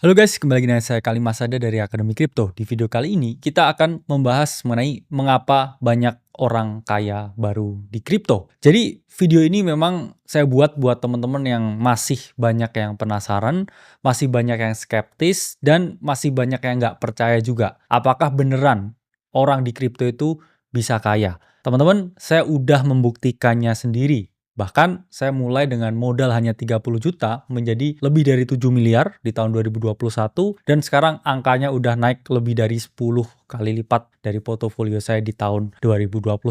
Halo guys, kembali lagi dengan saya Kali Masada dari Akademi Kripto. Di video kali ini kita akan membahas mengenai mengapa banyak orang kaya baru di kripto. Jadi video ini memang saya buat teman-teman yang masih banyak yang penasaran, masih banyak yang skeptis, dan masih banyak yang nggak percaya juga. Apakah beneran orang di kripto itu bisa kaya? Teman-teman, saya udah membuktikannya sendiri. Bahkan saya mulai dengan modal hanya 30 juta menjadi lebih dari 7 miliar di tahun 2021 dan sekarang angkanya udah naik lebih dari 10 kali lipat dari portofolio saya di tahun 2021.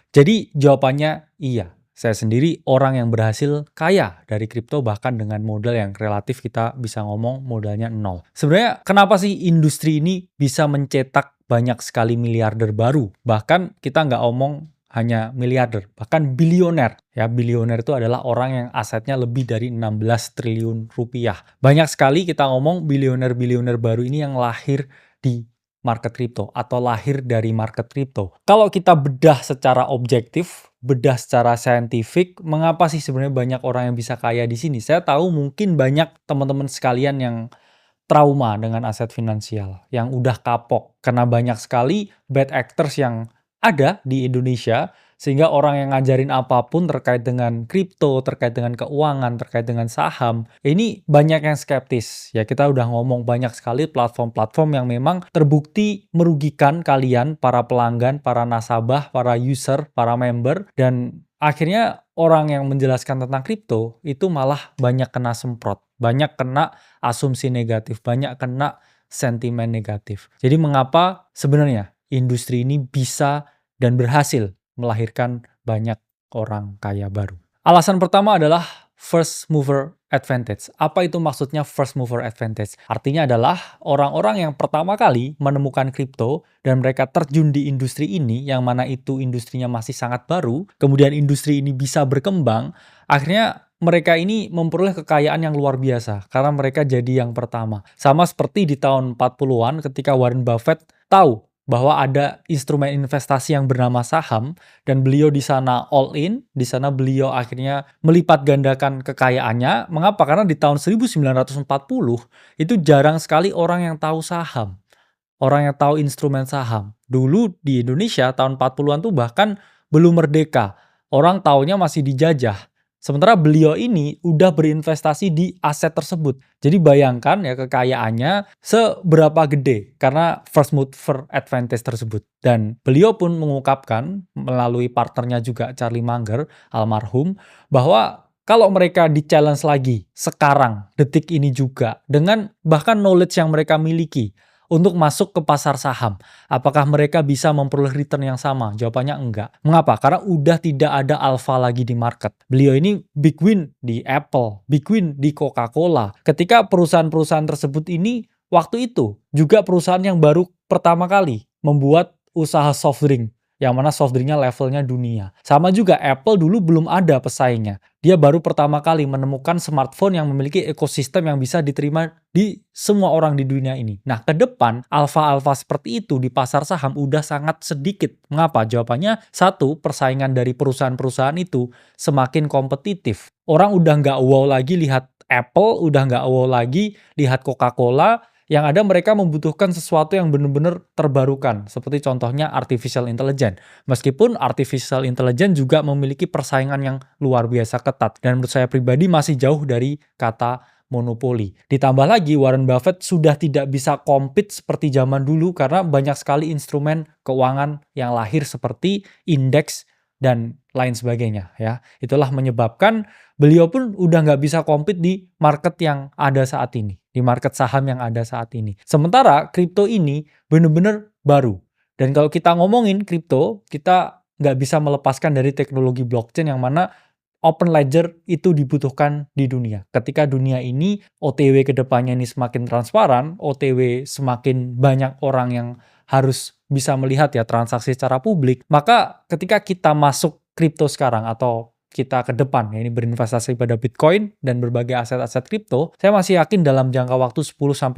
Jadi jawabannya iya. Saya sendiri orang yang berhasil kaya dari kripto bahkan dengan modal yang relatif kita bisa ngomong modalnya nol. Sebenarnya kenapa sih industri ini bisa mencetak banyak sekali miliarder baru? Bahkan kita nggak omong hanya miliarder, bahkan bilioner. Ya, bilioner itu adalah orang yang asetnya lebih dari 16 triliun rupiah. Banyak sekali kita ngomong bilioner-bilioner baru ini yang lahir di market kripto atau lahir dari market kripto. Kalau kita bedah secara objektif, bedah secara saintifik, mengapa sih sebenarnya banyak orang yang bisa kaya di sini? Saya tahu mungkin banyak teman-teman sekalian yang trauma dengan aset finansial, yang udah kapok karena banyak sekali bad actors yang ada di Indonesia, sehingga orang yang ngajarin apapun terkait dengan kripto, terkait dengan keuangan, terkait dengan saham, ini banyak yang skeptis. Ya, kita udah ngomong banyak sekali platform-platform yang memang terbukti merugikan kalian, para pelanggan, para nasabah, para user, para member, dan akhirnya orang yang menjelaskan tentang kripto itu malah banyak kena semprot, banyak kena asumsi negatif, banyak kena sentimen negatif. Jadi mengapa sebenarnya industri ini bisa dan berhasil melahirkan banyak orang kaya baru? Alasan pertama adalah first mover advantage. Apa itu maksudnya first mover advantage? Artinya adalah orang-orang yang pertama kali menemukan kripto dan mereka terjun di industri ini, yang mana itu industrinya masih sangat baru, kemudian industri ini bisa berkembang, akhirnya mereka ini memperoleh kekayaan yang luar biasa karena mereka jadi yang pertama. Sama seperti di tahun 40-an ketika Warren Buffett tahu bahwa ada instrumen investasi yang bernama saham dan beliau di sana all in, di sana beliau akhirnya melipat gandakan kekayaannya. Mengapa? Karena di tahun 1940 itu jarang sekali orang yang tahu saham, orang yang tahu instrumen saham. Dulu di Indonesia tahun 40-an tuh bahkan belum merdeka. Orang taunya masih dijajah. Sementara beliau ini udah berinvestasi di aset tersebut. Jadi bayangkan ya kekayaannya seberapa gede karena first mover advantage tersebut. Dan beliau pun mengungkapkan melalui partnernya juga Charlie Munger, almarhum, bahwa kalau mereka di-challenge lagi sekarang, detik ini juga, dengan bahkan knowledge yang mereka miliki, untuk masuk ke pasar saham, apakah mereka bisa memperoleh return yang sama? Jawabannya enggak. Mengapa? Karena udah tidak ada alpha lagi di market. Beliau ini big win di Apple, big win di Coca-Cola. Ketika perusahaan-perusahaan tersebut ini waktu itu juga perusahaan yang baru pertama kali membuat usaha soft drink, yang mana soft drinknya levelnya dunia. Sama juga Apple dulu belum ada pesaingnya. Dia baru pertama kali menemukan smartphone yang memiliki ekosistem yang bisa diterima di semua orang di dunia ini. Nah, ke depan alfa-alfa seperti itu di pasar saham udah sangat sedikit. Mengapa? Jawabannya satu, persaingan dari perusahaan-perusahaan itu semakin kompetitif. Orang udah nggak wow lagi lihat Apple, udah nggak wow lagi lihat Coca-Cola. Yang ada mereka membutuhkan sesuatu yang benar-benar terbarukan, seperti contohnya artificial intelligence. Meskipun artificial intelligence juga memiliki persaingan yang luar biasa ketat, dan menurut saya pribadi masih jauh dari kata monopoli. Ditambah lagi Warren Buffett sudah tidak bisa compete seperti zaman dulu karena banyak sekali instrumen keuangan yang lahir seperti indeks dan lain sebagainya ya. Itulah menyebabkan beliau pun udah nggak bisa compete di market yang ada saat ini, di market saham yang ada saat ini. Sementara kripto ini benar-benar baru. Dan kalau kita ngomongin kripto, kita nggak bisa melepaskan dari teknologi blockchain yang mana open ledger itu dibutuhkan di dunia. Ketika dunia ini OTW ke depannya ini semakin transparan, OTW semakin banyak orang yang harus bisa melihat ya transaksi secara publik, maka ketika kita masuk kripto sekarang atau kita ke depan ya ini berinvestasi pada Bitcoin dan berbagai aset-aset kripto, saya masih yakin dalam jangka waktu 10-15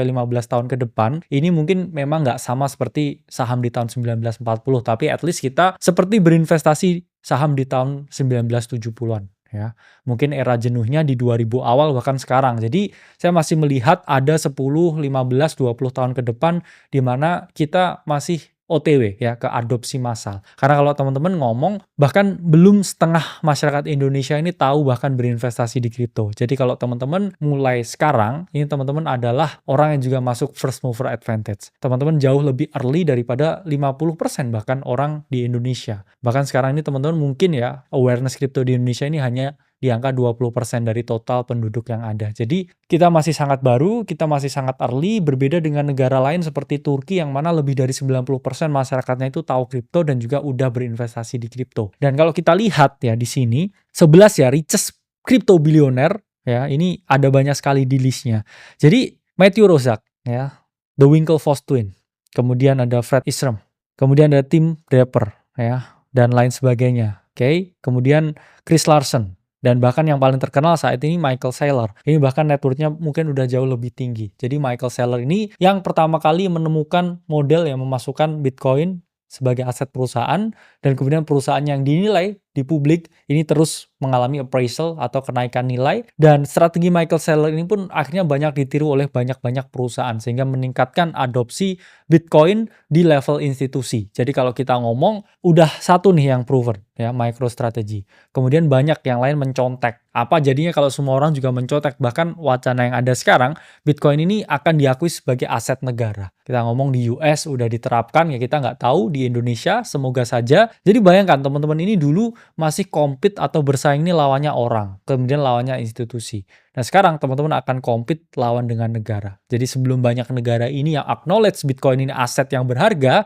tahun ke depan, ini mungkin memang nggak sama seperti saham di tahun 1940, tapi at least kita seperti berinvestasi saham di tahun 1970-an. ya. Mungkin era jenuhnya di 2000 awal bahkan sekarang. Jadi saya masih melihat ada 10, 15, 20 tahun ke depan di mana kita masih OTW ya ke adopsi massal. Karena kalau teman-teman ngomong bahkan belum setengah masyarakat Indonesia ini tahu bahkan berinvestasi di kripto. Jadi kalau teman-teman mulai sekarang, ini teman-teman adalah orang yang juga masuk first mover advantage. Teman-teman jauh lebih early daripada 50% bahkan orang di Indonesia. Bahkan sekarang ini teman-teman mungkin ya awareness kripto di Indonesia ini hanya di angka 20% dari total penduduk yang ada. Jadi kita masih sangat baru, kita masih sangat early, berbeda dengan negara lain seperti Turki yang mana lebih dari 90% masyarakatnya itu tahu kripto dan juga udah berinvestasi di kripto. Dan kalau kita lihat ya di sini, 11 ya richest crypto billionaire ya, ini ada banyak sekali di listnya. Jadi Matthew Rozak ya, The Winklevoss Twin, kemudian ada Fred Isham, kemudian ada Tim Draper ya, dan lain sebagainya. Oke, kemudian Chris Larsen. Dan bahkan yang paling terkenal saat ini Michael Saylor. Ini bahkan net worth-nya mungkin udah jauh lebih tinggi. Jadi Michael Saylor ini yang pertama kali menemukan model yang memasukkan Bitcoin sebagai aset perusahaan. Dan kemudian perusahaan yang dinilai di publik ini terus mengalami appraisal atau kenaikan nilai. Dan strategi Michael Saylor ini pun akhirnya banyak ditiru oleh banyak-banyak perusahaan. Sehingga meningkatkan adopsi Bitcoin di level institusi. Jadi kalau kita ngomong, udah satu nih yang proven ya, MicroStrategy. Kemudian banyak yang lain mencontek. Apa jadinya kalau semua orang juga mencontek? Bahkan wacana yang ada sekarang, Bitcoin ini akan diakui sebagai aset negara. Kita ngomong di US udah diterapkan, ya kita nggak tahu di Indonesia, semoga saja. Jadi bayangkan teman-teman ini dulu masih compete atau bersaing ini lawannya orang, kemudian lawannya institusi. Nah sekarang teman-teman akan compete lawan dengan negara. Jadi sebelum banyak negara ini yang acknowledge Bitcoin ini aset yang berharga,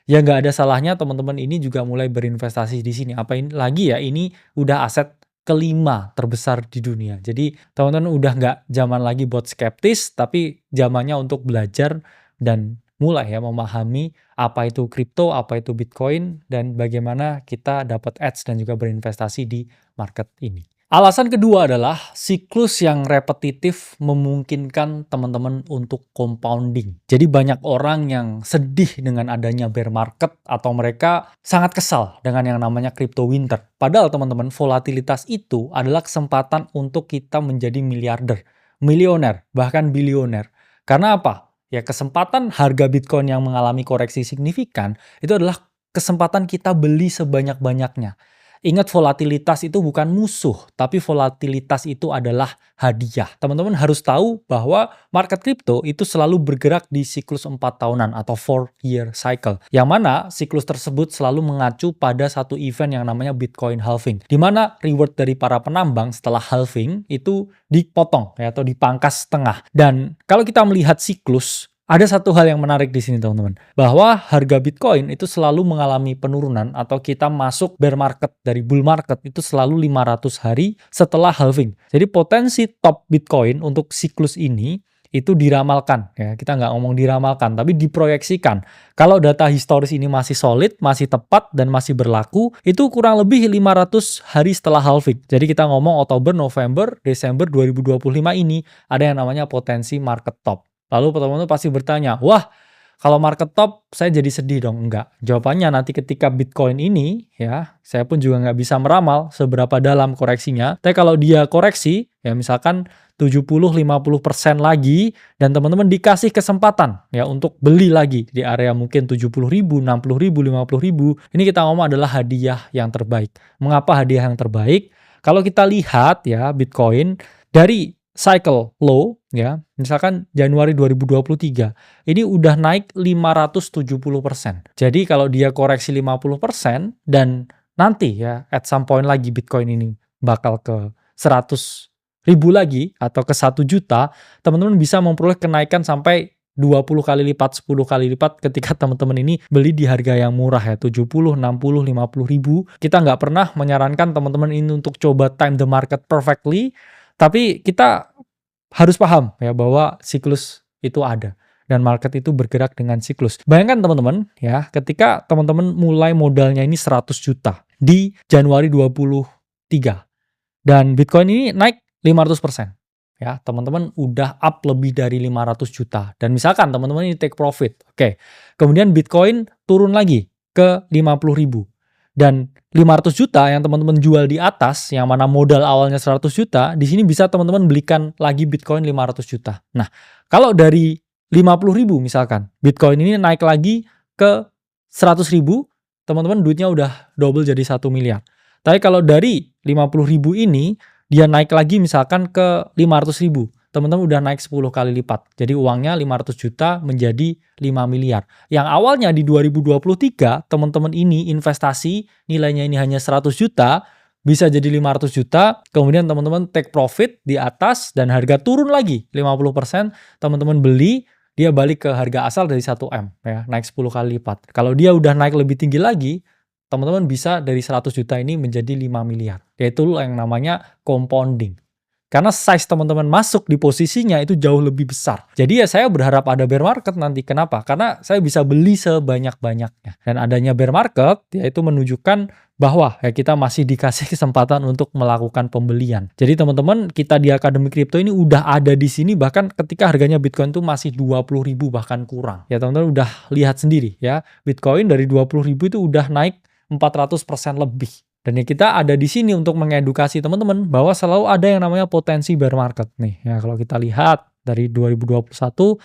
ya nggak ada salahnya teman-teman ini juga mulai berinvestasi di sini. Apa ini lagi ya, ini udah aset kelima terbesar di dunia. Jadi teman-teman udah nggak zaman lagi buat skeptis, tapi zamannya untuk belajar dan mulai ya memahami apa itu kripto, apa itu Bitcoin, dan bagaimana kita dapat edge dan juga berinvestasi di market ini. Alasan kedua adalah siklus yang repetitif memungkinkan teman-teman untuk compounding. Jadi banyak orang yang sedih dengan adanya bear market atau mereka sangat kesal dengan yang namanya crypto winter. Padahal teman-teman, volatilitas itu adalah kesempatan untuk kita menjadi miliarder, milioner, bahkan bilioner. Karena apa? Ya kesempatan harga Bitcoin yang mengalami koreksi signifikan itu adalah kesempatan kita beli sebanyak-banyaknya. Ingat, volatilitas itu bukan musuh, tapi volatilitas itu adalah hadiah. Teman-teman harus tahu bahwa market crypto itu selalu bergerak di siklus 4 tahunan atau 4-year cycle. Yang mana siklus tersebut selalu mengacu pada satu event yang namanya Bitcoin halving. Di mana reward dari para penambang setelah halving itu dipotong ya, atau dipangkas setengah. Dan kalau kita melihat siklus, ada satu hal yang menarik di sini teman-teman, bahwa harga Bitcoin itu selalu mengalami penurunan atau kita masuk bear market dari bull market itu selalu 500 hari setelah halving. Jadi potensi top Bitcoin untuk siklus ini itu diramalkan ya, kita nggak ngomong diramalkan tapi diproyeksikan. Kalau data historis ini masih solid, masih tepat dan masih berlaku, itu kurang lebih 500 hari setelah halving. Jadi kita ngomong Oktober, November, Desember 2025 ini ada yang namanya potensi market top. Lalu teman-teman pasti bertanya, wah kalau market top saya jadi sedih dong. Enggak, jawabannya nanti ketika Bitcoin ini ya, saya pun juga nggak bisa meramal seberapa dalam koreksinya. Tapi kalau dia koreksi ya misalkan 70-50% lagi dan teman-teman dikasih kesempatan ya untuk beli lagi di area mungkin 70.000, 60.000, 50.000, ini kita ngomong adalah hadiah yang terbaik. Mengapa hadiah yang terbaik? Kalau kita lihat ya Bitcoin dari cycle low ya, misalkan Januari 2023 ini udah naik 570%. Jadi kalau dia koreksi 50% dan nanti ya at some point lagi Bitcoin ini bakal ke 100.000 lagi atau ke 1 juta, teman-teman bisa memperoleh kenaikan sampai 20 kali lipat, 10 kali lipat ketika teman-teman ini beli di harga yang murah ya, 70, 60, 50 ribu. Kita nggak pernah menyarankan teman-teman ini untuk coba time the market perfectly, tapi kita harus paham ya bahwa siklus itu ada dan market itu bergerak dengan siklus. Bayangkan teman-teman ya, ketika teman-teman mulai modalnya ini 100 juta di Januari 23 dan Bitcoin ini naik 500%. Ya, teman-teman udah up lebih dari 500 juta dan misalkan teman-teman ini take profit. Oke. Kemudian Bitcoin turun lagi ke 50.000. Dan 500 juta yang teman-teman jual di atas, yang mana modal awalnya 100 juta, di sini bisa teman-teman belikan lagi Bitcoin 500 juta. Nah, kalau dari 50.000 misalkan, Bitcoin ini naik lagi ke 100.000, teman-teman duitnya udah double jadi 1 miliar. Tapi kalau dari 50.000 ini, dia naik lagi misalkan ke 500.000, teman-teman udah naik 10 kali lipat. Jadi uangnya 500 juta menjadi 5 miliar. Yang awalnya di 2023, teman-teman ini investasi nilainya ini hanya 100 juta, bisa jadi 500 juta, kemudian teman-teman take profit di atas dan harga turun lagi 50%, teman-teman beli, dia balik ke harga asal dari 1M, ya, naik 10 kali lipat. Kalau dia udah naik lebih tinggi lagi, teman-teman bisa dari 100 juta ini menjadi 5 miliar. Yaitu yang namanya compounding. Karena size teman-teman masuk di posisinya itu jauh lebih besar. Jadi ya saya berharap ada bear market nanti. Kenapa? Karena saya bisa beli sebanyak-banyaknya. Dan adanya bear market yaitu menunjukkan bahwa ya kita masih dikasih kesempatan untuk melakukan pembelian. Jadi teman-teman, kita di Akademi Kripto ini udah ada di sini bahkan ketika harganya Bitcoin itu masih 20.000 bahkan kurang. Ya teman-teman udah lihat sendiri ya. Bitcoin dari 20.000 itu udah naik 400% lebih. Dan ya kita ada di sini untuk mengedukasi teman-teman bahwa selalu ada yang namanya potensi bear market nih. Ya kalau kita lihat dari 2021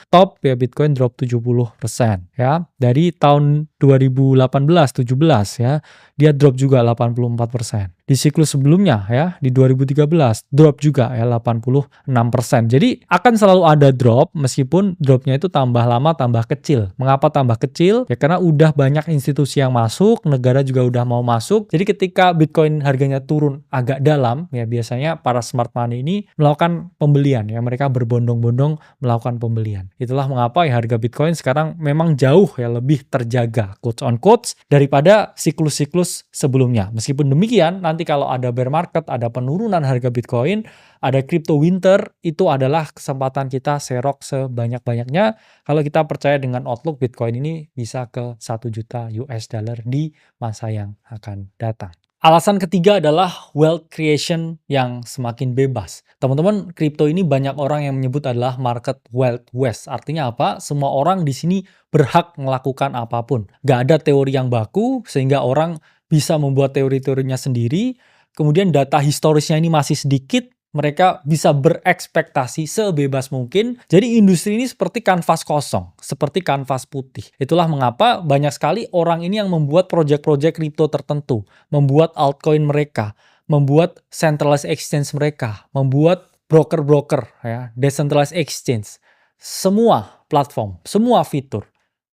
top ya Bitcoin drop 70% ya. Dari tahun 2018-17 ya, dia drop juga 84%. Di siklus sebelumnya ya, di 2013 drop juga ya 86%. Jadi akan selalu ada drop meskipun dropnya itu tambah lama tambah kecil. Mengapa tambah kecil? Ya karena udah banyak institusi yang masuk, negara juga udah mau masuk. Jadi ketika Bitcoin harganya turun agak dalam, ya biasanya para smart money ini melakukan pembelian ya, mereka berbondong-bondong melakukan pembelian. Itulah mengapa ya harga Bitcoin sekarang memang jauh ya lebih terjaga quotes on quotes daripada siklus-siklus sebelumnya. Meskipun demikian, nanti kalau ada bear market, ada penurunan harga Bitcoin, ada crypto winter, itu adalah kesempatan kita serok sebanyak-banyaknya kalau kita percaya dengan outlook Bitcoin ini bisa ke 1 juta US dollar di masa yang akan datang. Alasan ketiga adalah wealth creation yang semakin bebas. Teman-teman, kripto ini banyak orang yang menyebut adalah market wealth west. Artinya apa? Semua orang di sini berhak melakukan apapun. Gak ada teori yang baku sehingga orang bisa membuat teori-teorinya sendiri. Kemudian data historisnya ini masih sedikit. Mereka bisa berekspektasi sebebas mungkin. Jadi industri ini seperti kanvas kosong, seperti kanvas putih. Itulah mengapa banyak sekali orang ini yang membuat project-project kripto tertentu, membuat altcoin mereka, membuat centralized exchange mereka, membuat broker-broker, ya, decentralized exchange. Semua platform, semua fitur,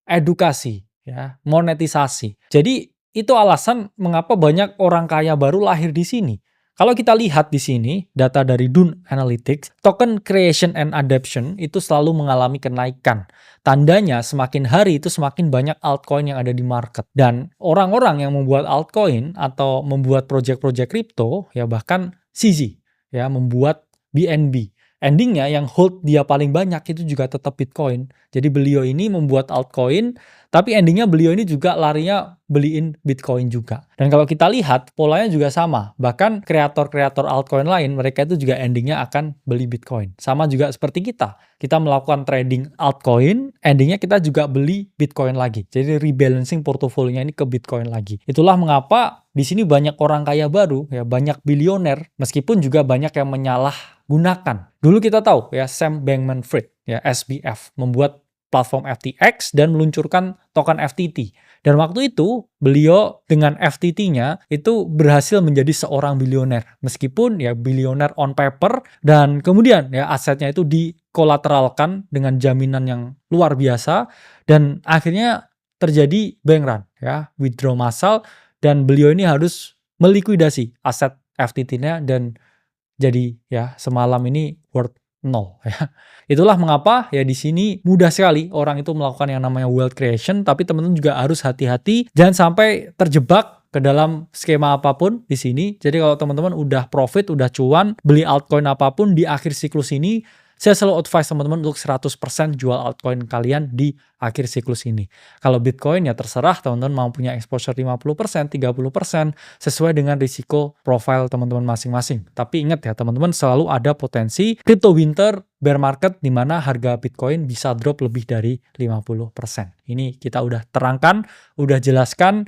edukasi, ya, monetisasi. Jadi itu alasan mengapa banyak orang kaya baru lahir di sini. Kalau kita lihat di sini, data dari Dun Analytics, token creation and adoption itu selalu mengalami kenaikan. Tandanya semakin hari itu semakin banyak altcoin yang ada di market. Dan orang-orang yang membuat altcoin atau membuat project-project crypto, ya bahkan CZ, ya membuat BNB. Endingnya yang hold dia paling banyak itu juga tetap Bitcoin. Jadi beliau ini membuat altcoin, tapi endingnya beliau ini juga larinya beliin Bitcoin juga. Dan kalau kita lihat, polanya juga sama. Bahkan kreator-kreator altcoin lain, mereka itu juga endingnya akan beli Bitcoin. Sama juga seperti kita. Kita melakukan trading altcoin, endingnya kita juga beli Bitcoin lagi. Jadi rebalancing portofolionya ini ke Bitcoin lagi. Itulah mengapa di sini banyak orang kaya baru, ya banyak bilioner, meskipun juga banyak yang menyalahgunakan. Dulu kita tahu ya Sam Bankman-Fried, ya SBF, membuat platform FTX dan meluncurkan token FTT. Dan waktu itu beliau dengan FTT-nya itu berhasil menjadi seorang bilioner. Meskipun ya bilioner on paper dan kemudian ya asetnya itu dikolateralkan dengan jaminan yang luar biasa dan akhirnya terjadi bank run ya, withdraw massal dan beliau ini harus melikuidasi aset FTT-nya dan jadi ya semalam ini worth nol ya. Itulah mengapa ya di sini mudah sekali orang itu melakukan yang namanya wealth creation, tapi teman-teman juga harus hati-hati jangan sampai terjebak ke dalam skema apapun di sini. Jadi kalau teman-teman udah profit, udah cuan, beli altcoin apapun di akhir siklus ini, saya selalu advise teman-teman untuk 100% jual altcoin kalian di akhir siklus ini. Kalau Bitcoin ya terserah teman-teman mau punya exposure 50%, 30% sesuai dengan risiko profile teman-teman masing-masing. Tapi ingat ya teman-teman, selalu ada potensi crypto winter bear market di mana harga Bitcoin bisa drop lebih dari 50%. Ini kita udah terangkan, udah jelaskan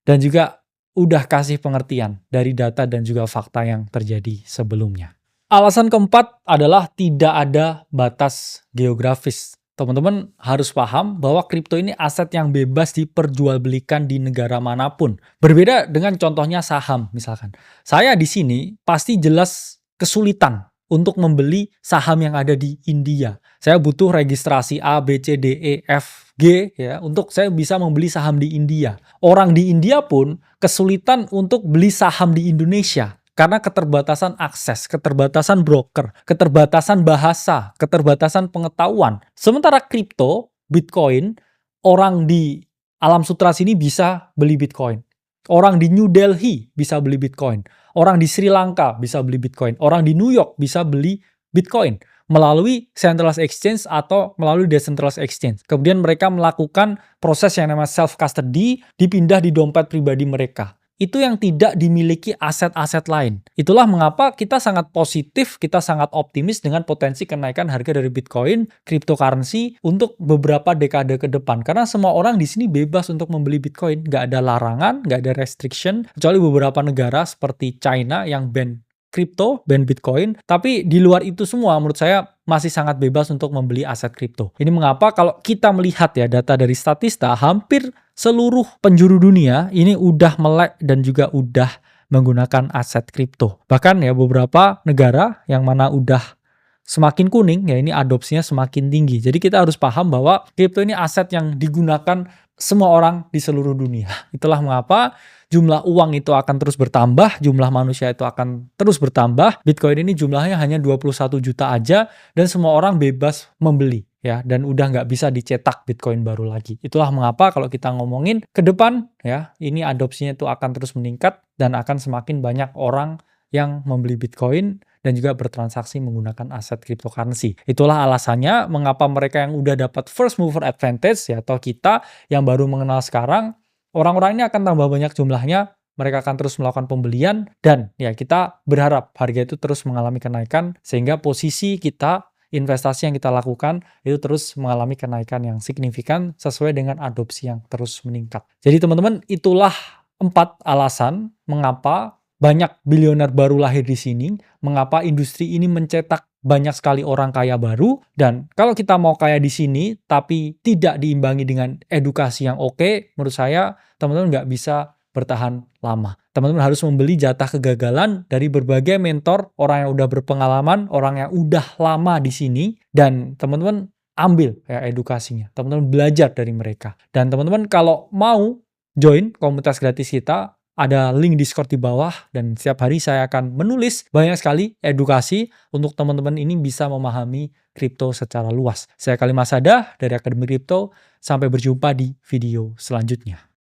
dan juga udah kasih pengertian dari data dan juga fakta yang terjadi sebelumnya. Alasan keempat adalah tidak ada batas geografis. Teman-teman harus paham bahwa kripto ini aset yang bebas diperjualbelikan di negara manapun. Berbeda dengan contohnya saham misalkan. Saya di sini pasti jelas kesulitan untuk membeli saham yang ada di India. Saya butuh registrasi A, B, C, D, E, F, G ya untuk saya bisa membeli saham di India. Orang di India pun kesulitan untuk beli saham di Indonesia. Karena keterbatasan akses, keterbatasan broker, keterbatasan bahasa, keterbatasan pengetahuan. Sementara kripto, Bitcoin, orang di alam sutra sini bisa beli Bitcoin. Orang di New Delhi bisa beli Bitcoin. Orang di Sri Lanka bisa beli Bitcoin. Orang di New York bisa beli Bitcoin melalui centralized exchange atau melalui decentralized exchange. Kemudian mereka melakukan proses yang namanya self-custody, dipindah di dompet pribadi mereka. Itu yang tidak dimiliki aset-aset lain. Itulah mengapa kita sangat positif, kita sangat optimis dengan potensi kenaikan harga dari Bitcoin, cryptocurrency untuk beberapa dekade ke depan. Karena semua orang di sini bebas untuk membeli Bitcoin. Nggak ada larangan, nggak ada restriction, kecuali beberapa negara seperti China yang ban kripto, ban Bitcoin. Tapi di luar itu semua menurut saya masih sangat bebas untuk membeli aset kripto. Ini mengapa kalau kita melihat ya data dari Statista, hampir seluruh penjuru dunia ini udah melek dan juga udah menggunakan aset kripto. Bahkan ya beberapa negara yang mana udah semakin kuning ya ini adopsinya semakin tinggi. Jadi kita harus paham bahwa kripto ini aset yang digunakan semua orang di seluruh dunia. Itulah mengapa jumlah uang itu akan terus bertambah, jumlah manusia itu akan terus bertambah. Bitcoin ini jumlahnya hanya 21 juta aja dan semua orang bebas membeli ya dan udah nggak bisa dicetak Bitcoin baru lagi. Itulah mengapa kalau kita ngomongin ke depan ya ini adopsinya itu akan terus meningkat dan akan semakin banyak orang yang membeli Bitcoin dan juga bertransaksi menggunakan aset cryptocurrency. Itulah alasannya mengapa mereka yang udah dapat first mover advantage ya atau kita yang baru mengenal sekarang, orang-orang ini akan tambah banyak jumlahnya, mereka akan terus melakukan pembelian dan ya kita berharap harga itu terus mengalami kenaikan sehingga posisi kita investasi yang kita lakukan itu terus mengalami kenaikan yang signifikan sesuai dengan adopsi yang terus meningkat. Jadi teman-teman itulah 4 alasan mengapa banyak bilioner baru lahir di sini, mengapa industri ini mencetak banyak sekali orang kaya baru, dan kalau kita mau kaya di sini tapi tidak diimbangi dengan edukasi yang oke, menurut saya teman-teman nggak bisa bertahan lama. Teman-teman harus membeli jatah kegagalan dari berbagai mentor, orang yang udah berpengalaman, orang yang udah lama di sini, dan teman-teman ambil ya edukasinya. Teman-teman belajar dari mereka. Dan teman-teman kalau mau join komunitas gratis kita, ada link Discord di bawah dan setiap hari saya akan menulis banyak sekali edukasi untuk teman-teman ini bisa memahami kripto secara luas. Saya Khalil Masada dari Akademi Kripto. Sampai berjumpa di video selanjutnya.